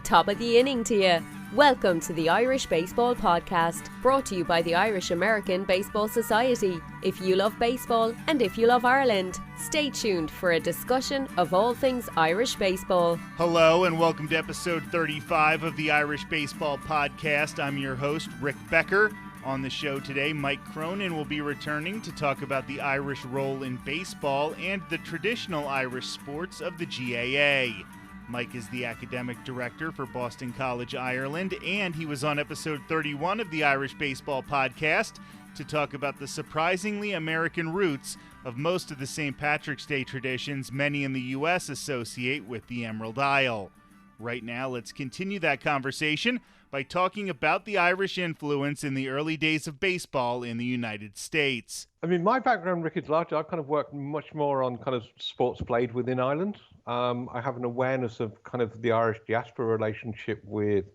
Top of the inning to you. Welcome to the Irish Baseball Podcast, brought to you by the Irish American Baseball Society. If you love baseball and if you love Ireland, stay tuned for a discussion of all things Irish baseball. Hello and welcome to episode 35 of the Irish Baseball Podcast. I'm your host, Rick Becker. On the show today, Mike Cronin will be returning to talk about the Irish role in baseball and the traditional Irish sports of the GAA. Mike is the academic director for Boston College, Ireland, and he was on episode 31 of the Irish Baseball Podcast to talk about the surprisingly American roots of most of the St. Patrick's Day traditions many in the U.S. associate with the Emerald Isle. Right now, let's continue that conversation by talking about the Irish influence in the early days of baseball in the United States. I mean, my background, Rick, is large. I've kind of worked much more on kind of sports played within Ireland. I have an awareness of kind of the Irish diaspora relationship with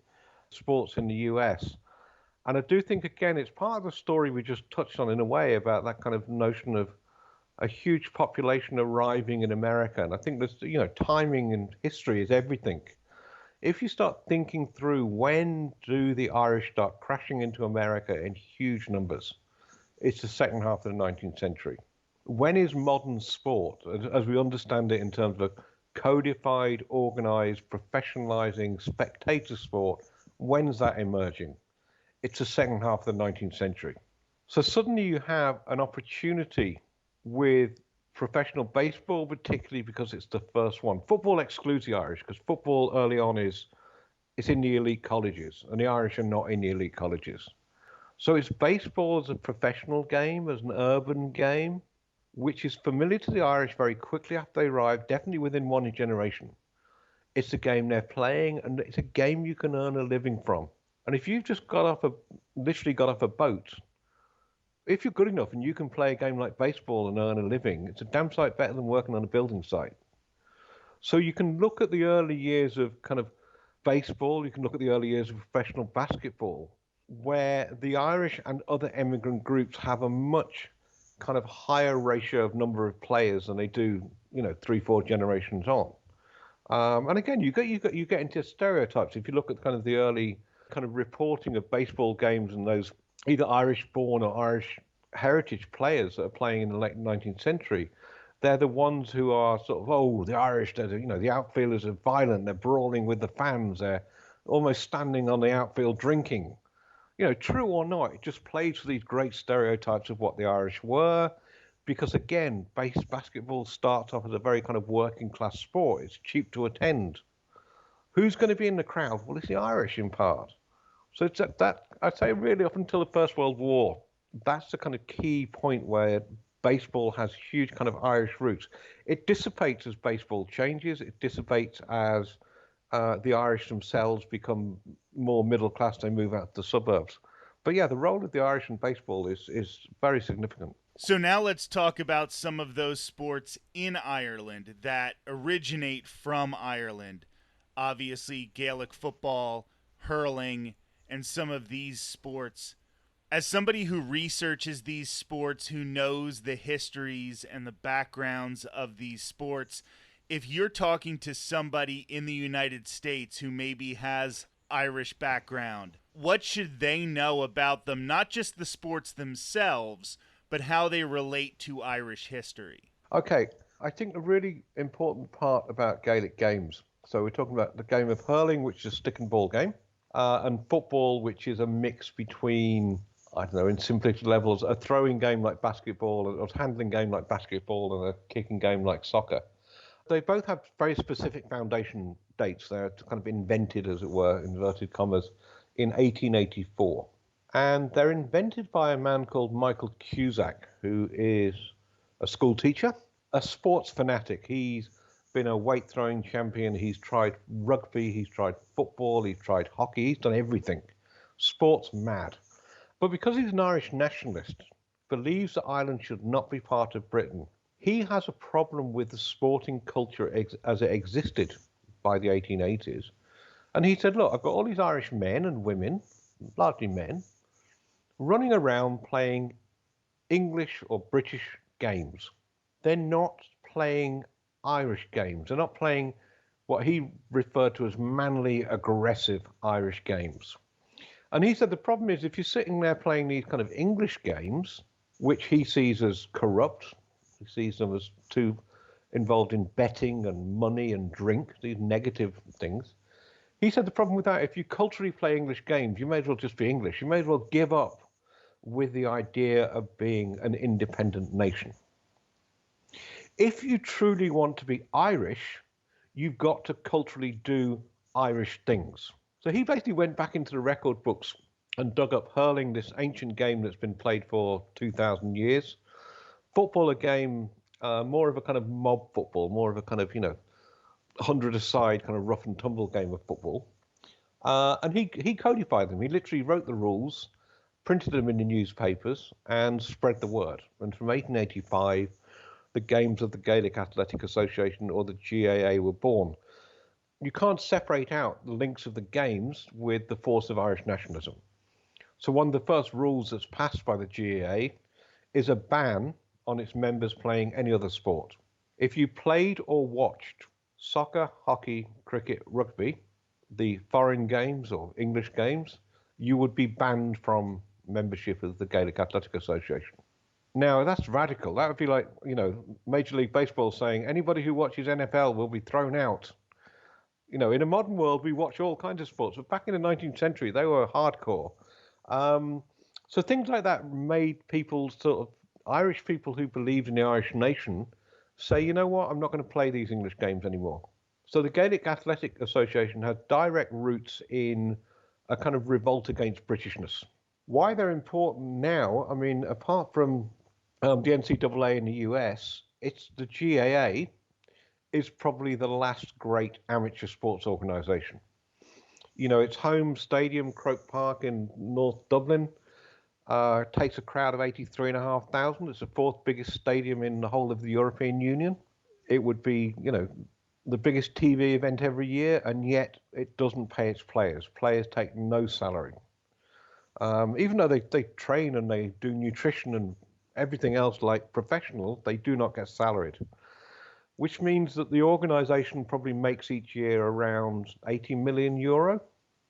sports in the US. And I do think, again, it's part of the story we just touched on in a way about that kind of notion of a huge population arriving in America. And I think there's, timing and history is everything. If you start thinking through when do the Irish start crashing into America in huge numbers, it's the second half of the 19th century. When is modern sport, as we understand it in terms of codified, organized, professionalizing, spectator sport, when's that emerging? It's the second half of the 19th century. So suddenly you have an opportunity with professional baseball, particularly because it's the first one. Football excludes the Irish because football early on is in the elite colleges, and the Irish are not in the elite colleges. So it's baseball as a professional game, as an urban game, which is familiar to the Irish very quickly after they arrive, definitely within one generation. It's a game they're playing, and it's a game you can earn a living from. And if you've just literally got off a boat, if you're good enough and you can play a game like baseball and earn a living, it's a damn sight better than working on a building site. So you can look at the early years of kind of baseball, you can look at the early years of professional basketball, where the Irish and other immigrant groups have a much kind of higher ratio of number of players than they do, 3-4 generations on. And again, you get into stereotypes. If you look at kind of the early kind of reporting of baseball games and those either Irish-born or Irish heritage players that are playing in the late 19th century, they're the ones who are sort of, the Irish, the outfielders are violent, they're brawling with the fans, they're almost standing on the outfield drinking. True or not, it just plays for these great stereotypes of what the Irish were, because again, basketball starts off as a very kind of working class sport. It's cheap to attend. Who's going to be in the crowd? Well, it's the Irish in part. So it's that I'd say really up until the First World War, that's the kind of key point where baseball has huge kind of Irish roots. It dissipates as baseball changes. It dissipates as the Irish themselves become more middle class. They move out to the suburbs. But yeah, the role of the Irish in baseball is very significant. So now let's talk about some of those sports in Ireland that originate from Ireland. Obviously, Gaelic football, hurling, and some of these sports. As somebody who researches these sports, who knows the histories and the backgrounds of these sports, if you're talking to somebody in the United States who maybe has Irish background, what should they know about them? Not just the sports themselves, but how they relate to Irish history. Okay, I think a really important part about Gaelic games. So we're talking about the game of hurling, which is a stick and ball game. And football, which is a mix between, in simplistic levels, a throwing game like basketball, a handling game like basketball, and a kicking game like soccer. They both have very specific foundation dates. They're kind of invented, as it were, inverted commas, in 1884. And they're invented by a man called Michael Cusack, who is a school teacher, a sports fanatic. He's been a weight throwing champion. He's tried rugby, he's tried football, he's tried hockey, he's done everything. Sports mad. But because he's an Irish nationalist, believes that Ireland should not be part of Britain, he has a problem with the sporting culture as it existed by the 1880s. And he said, look, I've got all these Irish men and women, largely men, running around playing English or British games. They're not playing Irish games. They're not playing what he referred to as manly, aggressive Irish games. And he said the problem is if you're sitting there playing these kind of English games, which he sees as corrupt, he sees them as too involved in betting and money and drink, these negative things. He said the problem with that, if you culturally play English games, you may as well just be English. You may as well give up with the idea of being an independent nation. If you truly want to be Irish, you've got to culturally do Irish things. So he basically went back into the record books and dug up hurling, this ancient game that's been played for 2,000 years. Football, a game, more of a kind of mob football, more of a kind of, 100-a-side kind of rough and tumble game of football. And he codified them. He literally wrote the rules, printed them in the newspapers, and spread the word. And from 1885, the games of the Gaelic Athletic Association, or the GAA, were born. You can't separate out the links of the games with the force of Irish nationalism. So one of the first rules that's passed by the GAA is a ban on its members playing any other sport. If you played or watched soccer, hockey, cricket, rugby, the foreign games or English games, you would be banned from membership of the Gaelic Athletic Association. Now, that's radical. That would be like, Major League Baseball saying anybody who watches NFL will be thrown out. In a modern world, we watch all kinds of sports, but back in the 19th century, they were hardcore. So things like that made people, sort of Irish people who believed in the Irish nation, say, you know what, I'm not going to play these English games anymore. So the Gaelic Athletic Association had direct roots in a kind of revolt against Britishness. Why they're important now, I mean, apart from the NCAA in the US, it's the GAA is probably the last great amateur sports organisation. Its home stadium, Croke Park in North Dublin, takes a crowd of 83,500. It's the fourth biggest stadium in the whole of the European Union. It would be, the biggest TV event every year, and yet it doesn't pay its players. Players take no salary. Even though they train and they do nutrition and everything else like professionals, they do not get salaried, which means that the organisation probably makes each year around 80 million euro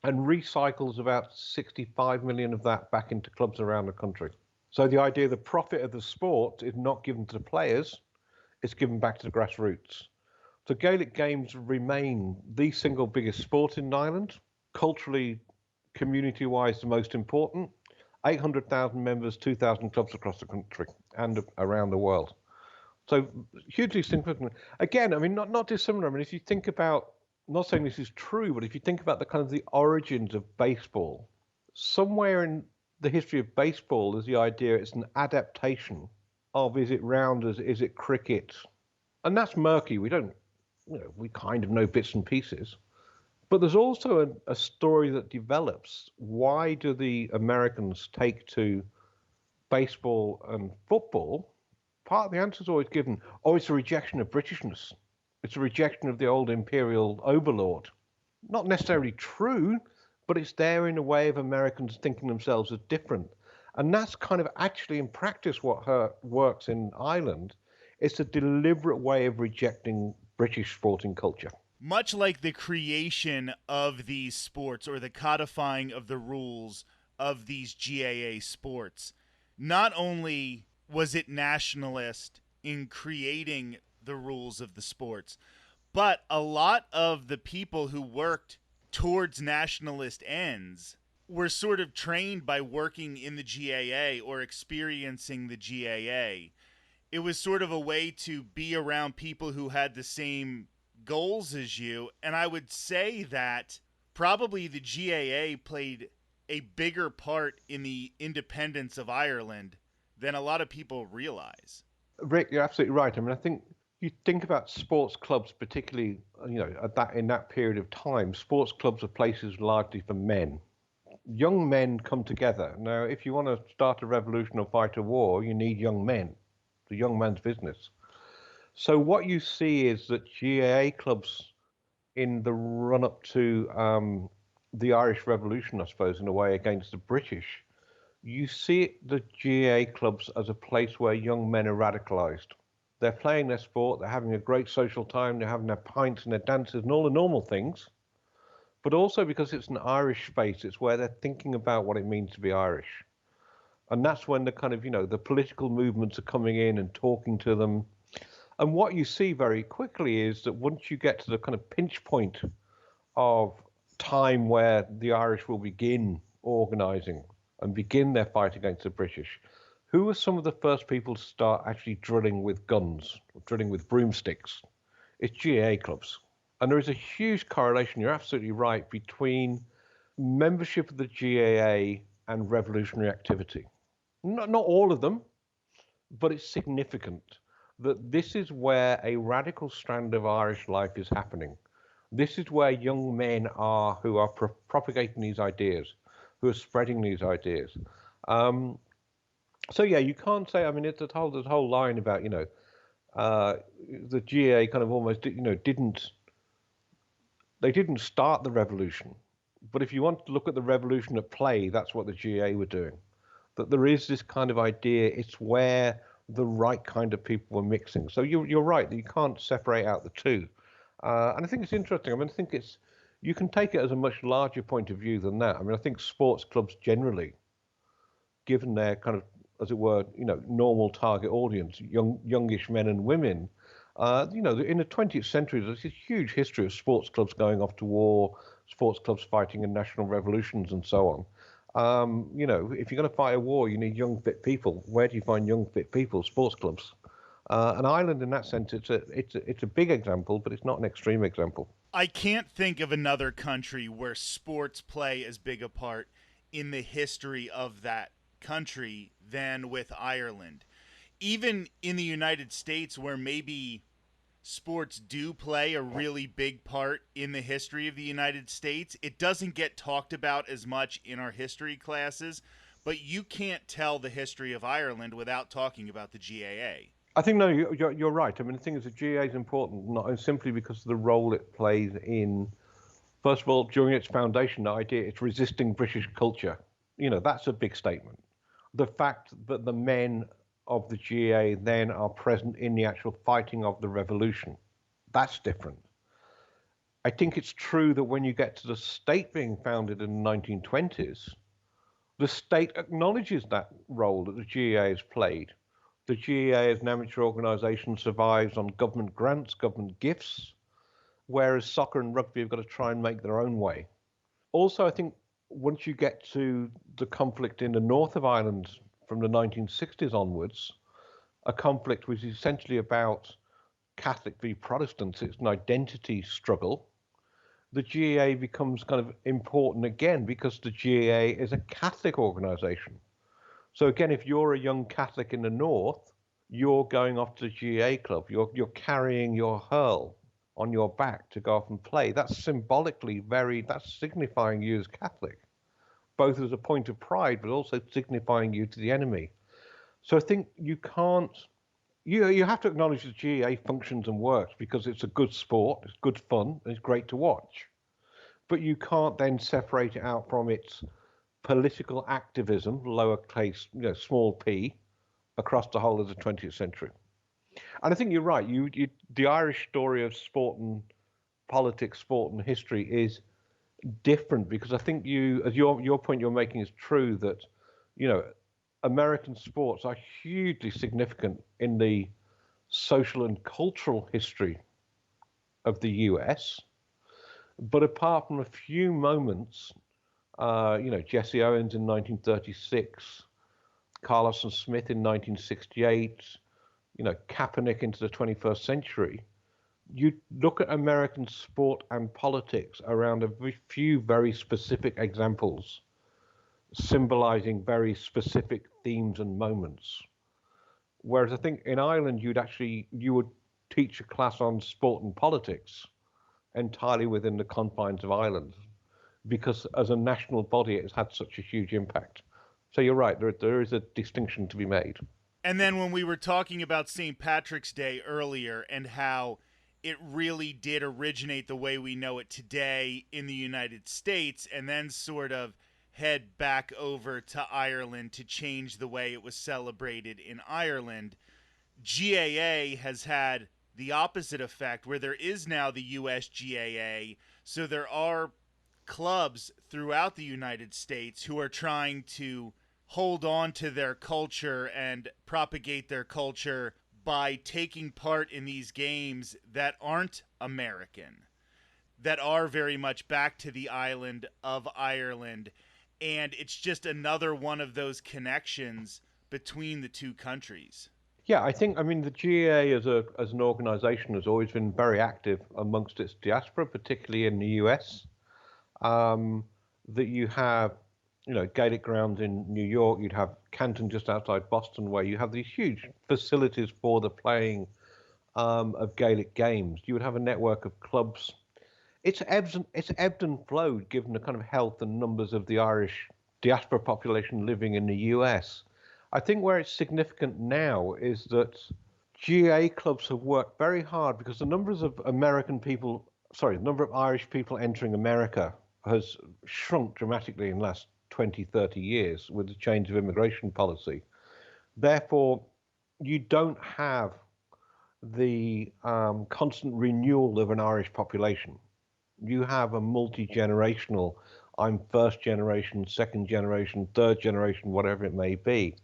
and recycles about 65 million of that back into clubs around the country. So the idea the profit of the sport is not given to the players, it's given back to the grassroots. So Gaelic games remain the single biggest sport in Ireland, culturally, community-wise the most important, 800,000 members, 2,000 clubs across the country and around the world. So hugely significant. Again, I mean, not dissimilar. I mean, if you think about, not saying this is true, but if you think about the kind of the origins of baseball, somewhere in the history of baseball is the idea it's an adaptation of, is it rounders, is it cricket? And that's murky. We don't, we kind of know bits and pieces. But there's also a story that develops. Why do the Americans take to baseball and football? Part of the answer is always given, it's a rejection of Britishness. It's a rejection of the old imperial overlord. Not necessarily true, but it's there in a way of Americans thinking themselves as different. And that's kind of actually in practice what works in Ireland. It's a deliberate way of rejecting British sporting culture. Much like the creation of these sports or the codifying of the rules of these GAA sports, not only was it nationalist in creating the rules of the sports, but a lot of the people who worked towards nationalist ends were sort of trained by working in the GAA or experiencing the GAA. It was sort of a way to be around people who had the same goals as you, and I would say that probably the GAA played a bigger part in the independence of Ireland than a lot of people realize. Rick, you're absolutely right. I mean, I think you think about sports clubs, particularly, in that period of time, sports clubs are places largely for men. Young men come together. Now, if you want to start a revolution or fight a war, you need young men. It's a young man's business. So what you see is that GAA clubs in the run-up to the Irish Revolution, I suppose, in a way, against the British, you see the GAA clubs as a place where young men are radicalized. They're playing their sport, they're having a great social time, they're having their pints and their dances and all the normal things. But also because it's an Irish space, it's where they're thinking about what it means to be Irish. And that's when the kind of, the political movements are coming in and talking to them. And what you see very quickly is that once you get to the kind of pinch point of time where the Irish will begin organising and begin their fight against the British, who are some of the first people to start actually drilling with guns, drilling with broomsticks? It's GAA clubs. And there is a huge correlation, you're absolutely right, between membership of the GAA and revolutionary activity. Not all of them, but it's significant that this is where a radical strand of Irish life is happening. This is where young men are who are propagating these ideas, who are spreading these ideas. So yeah, you can't say. I mean, there's a whole line about the GAA kind of almost didn't start the revolution, but if you want to look at the revolution at play, that's what the GAA were doing. That there is this kind of idea. It's where the right kind of people were mixing. So you're right that you can't separate out the two. And I think it's interesting. I mean, I think you can take it as a much larger point of view than that. I mean, I think sports clubs generally, given their kind of, as it were, normal target audience, youngish men and women, in the 20th century, there's a huge history of sports clubs going off to war, sports clubs fighting in national revolutions and so on. If you're going to fight a war, you need young, fit people. Where do you find young, fit people? Sports clubs. And Ireland, in that sense, it's a big example, but it's not an extreme example. I can't think of another country where sports play as big a part in the history of that country than with Ireland. Even in the United States, where maybe sports do play a really big part in the history of the United States, it doesn't get talked about as much in our history classes, but you can't tell the history of Ireland without talking about the GAA. I think, no, you're right. I mean, the thing is, the GAA is important, not simply because of the role it plays in, first of all, during its foundation, the idea it's resisting British culture. That's a big statement. The fact that the men of the GAA then are present in the actual fighting of the revolution, that's different. I think it's true that when you get to the state being founded in the 1920s, the state acknowledges that role that the GAA has played. The GAA as an amateur organisation survives on government grants, government gifts, whereas soccer and rugby have got to try and make their own way. Also, I think once you get to the conflict in the north of Ireland from the 1960s onwards, a conflict which is essentially about Catholic v Protestants, it's an identity struggle, the GAA becomes kind of important again because the GAA is a Catholic organisation. So again, if you're a young Catholic in the north, you're going off to the GAA club. You're carrying your hurl on your back to go off and play. That's symbolically that's signifying you as Catholic, both as a point of pride, but also signifying you to the enemy. So I think you can't, you have to acknowledge that GAA functions and works because it's a good sport, it's good fun, and it's great to watch. But you can't then separate it out from its political activism, lowercase, small p, across the whole of the 20th century. And I think you're right. The Irish story of sport and politics, sport and history is different because I think as your point you're making is true that, American sports are hugely significant in the social and cultural history of the US. But apart from a few moments, Jesse Owens in 1936, Carlos and Smith in 1968, Kaepernick into the 21st century, you look at American sport and politics around a few very specific examples, symbolizing very specific themes and moments. Whereas I think in Ireland, you would teach a class on sport and politics entirely within the confines of Ireland, because as a national body, it's had such a huge impact. So you're right, there is a distinction to be made. And then when we were talking about St. Patrick's Day earlier and how it really did originate the way we know it today in the United States and then sort of head back over to Ireland to change the way it was celebrated in Ireland, GAA has had the opposite effect, where there is now the US GAA. So there are clubs throughout the United States who are trying to hold on to their culture and propagate their culture by taking part in these games that aren't American, that are very much back to the island of Ireland. And it's just another one of those connections between the two countries. Yeah, I mean, the GAA as an organisation has always been very active amongst its diaspora, particularly in the US. That you have, Gaelic grounds in New York, you'd have Canton just outside Boston, where you have these huge facilities for the playing of Gaelic games. You would have a network of clubs. It's ebbed and flowed given the kind of health and numbers of the Irish diaspora population living in the US. I think where it's significant now is that GAA clubs have worked very hard because the numbers of the number of Irish people entering America has shrunk dramatically in the last 20, 30 years with the change of immigration policy. Therefore, you don't have the constant renewal of an Irish population. You have a multi-generational, I'm first generation, second generation, third generation, whatever it may be.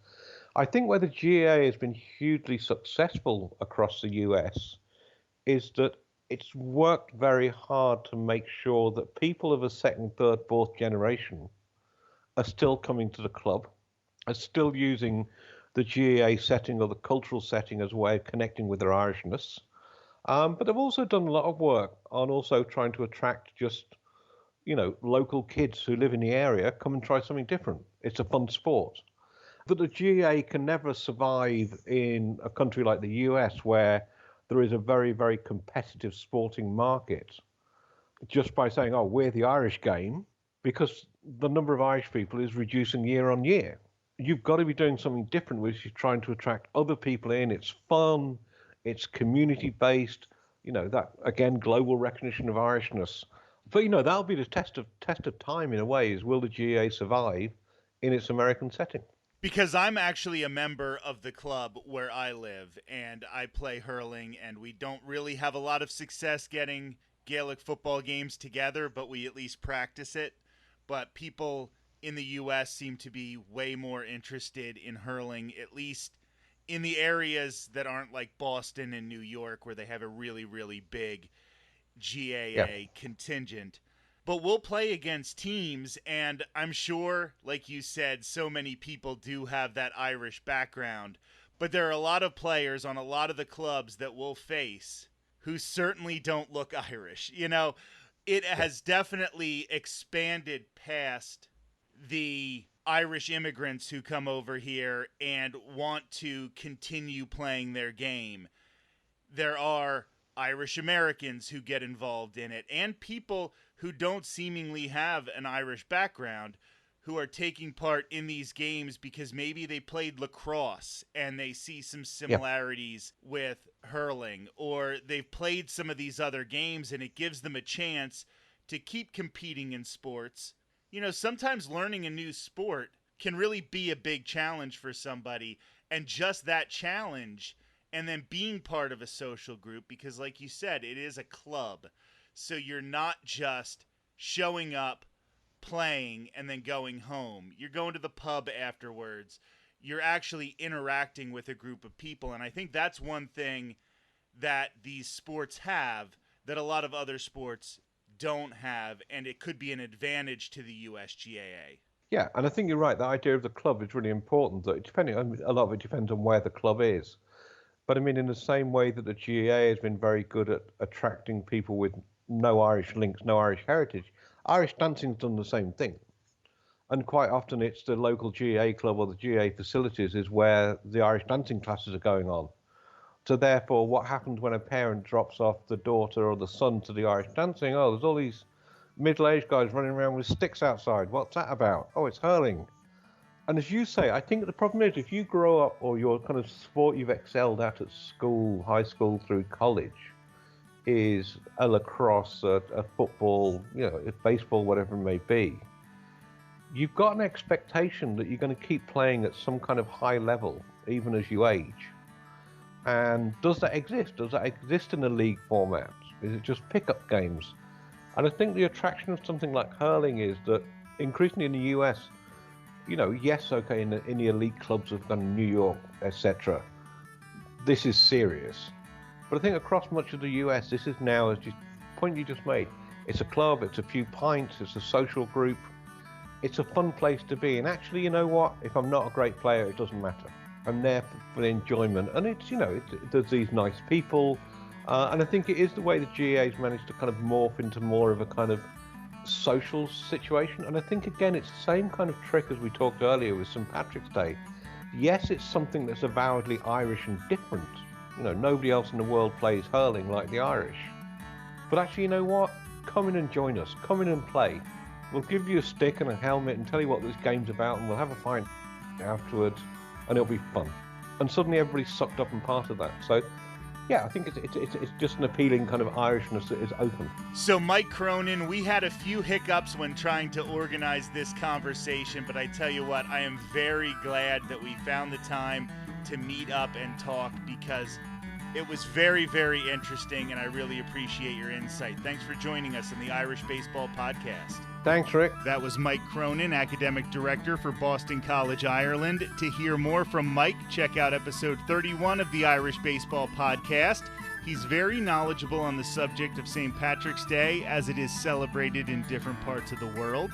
I think where the GAA has been hugely successful across the US is that it's worked very hard to make sure that people of a second, third, fourth generation are still coming to the club, are still using the GAA setting or the cultural setting as a way of connecting with their Irishness. But they've also done a lot of work on also trying to attract just, local kids who live in the area, come and try something different. It's a fun sport. But the GAA can never survive in a country like the US where there is a very, very competitive sporting market just by saying, oh, we're the Irish game, because the number of Irish people is reducing year on year. You've got to be doing something different, which is trying to attract other people in. It's fun, it's community-based, that, again, global recognition of Irishness. But, that'll be the test of time in a way, is will the GAA survive in its American setting? Because I'm actually a member of the club where I live, and I play hurling, and we don't really have a lot of success getting Gaelic football games together, but we at least practice it. But people in the U.S. seem to be way more interested in hurling, at least in the areas that aren't like Boston and New York, where they have a really, really big GAA contingent. But we'll play against teams, and I'm sure, like you said, so many people do have that Irish background. But there are a lot of players on a lot of the clubs that we'll face who certainly don't look Irish. It has definitely expanded past the Irish immigrants who come over here and want to continue playing their game. There are Irish Americans who get involved in it, and people who don't seemingly have an Irish background who are taking part in these games because maybe they played lacrosse and they see some similarities with hurling, or they've played some of these other games and it gives them a chance to keep competing in sports. Sometimes learning a new sport can really be a big challenge for somebody, and just that challenge and then being part of a social group, because like you said, it is a club. So you're not just showing up, playing, and then going home. You're going to the pub afterwards. You're actually interacting with a group of people. And I think that's one thing that these sports have that a lot of other sports don't have, and it could be an advantage to the USGAA. Yeah, and I think you're right. The idea of the club is really important. That a lot of it depends on where the club is. But I mean, in the same way that the GAA has been very good at attracting people with no Irish links, no Irish heritage, Irish dancing's done the same thing. And quite often it's the local GAA club or the GAA facilities is where the Irish dancing classes are going on. So therefore, what happens when a parent drops off the daughter or the son to the Irish dancing? Oh, there's all these middle-aged guys running around with sticks outside. What's that about? Oh, it's hurling. And as you say, I think the problem is if you grow up or your kind of sport you've excelled at school, high school through college, is a lacrosse, a football, a baseball, whatever it may be, you've got an expectation that you're going to keep playing at some kind of high level, even as you age. And does that exist? Does that exist in a league format? Is it just pickup games? And I think the attraction of something like hurling is that increasingly in the US, yes, okay, in the elite clubs of New York, etc., this is serious. But I think across much of the US, this is now, as the point you just made, it's a club, it's a few pints, it's a social group, it's a fun place to be. And actually, you know what? If I'm not a great player, it doesn't matter. I'm there for the enjoyment. And it's, there's these nice people. And I think it is the way the GAA's managed to kind of morph into more of a kind of social situation. And I think, again, it's the same kind of trick as we talked earlier with St. Patrick's Day. Yes, it's something that's avowedly Irish and different. Nobody else in the world plays hurling like the Irish. But actually, you know what? Come in and join us. Come in and play. We'll give you a stick and a helmet and tell you what this game's about, and we'll have a pint afterwards, and it'll be fun. And suddenly everybody's sucked up and part of that. So, yeah, I think it's just an appealing kind of Irishness that is open. So, Mike Cronin, we had a few hiccups when trying to organize this conversation, but I tell you what, I am very glad that we found the time to meet up and talk, because it was very, very interesting, and I really appreciate your insight. Thanks for joining us in the Irish Baseball Podcast. Thanks, Rick. That was Mike Cronin, Academic Director for Boston College, Ireland. To hear more from Mike, check out episode 31 of the Irish Baseball Podcast. He's very knowledgeable on the subject of St. Patrick's Day, as it is celebrated in different parts of the world.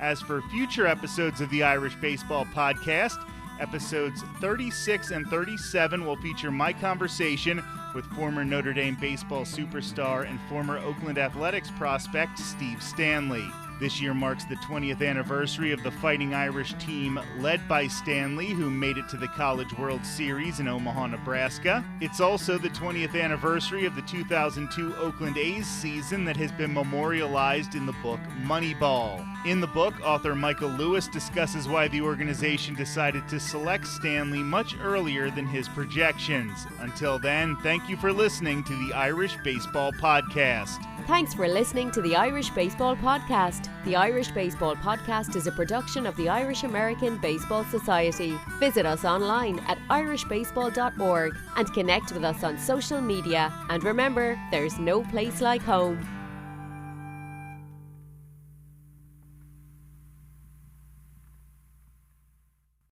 As for future episodes of the Irish Baseball Podcast, episodes 36 and 37 will feature my conversation with former Notre Dame baseball superstar and former Oakland Athletics prospect Steve Stanley. This year marks the 20th anniversary of the Fighting Irish team led by Stanley, who made it to the College World Series in Omaha, Nebraska. It's also the 20th anniversary of the 2002 Oakland A's season that has been memorialized in the book Moneyball. In the book, author Michael Lewis discusses why the organization decided to select Stanley much earlier than his projections. Until then, thank you for listening to the Irish Baseball Podcast. Thanks for listening to the Irish Baseball Podcast. The Irish Baseball Podcast is a production of the Irish American Baseball Society. Visit us online at irishbaseball.org and connect with us on social media. And remember, there's no place like home.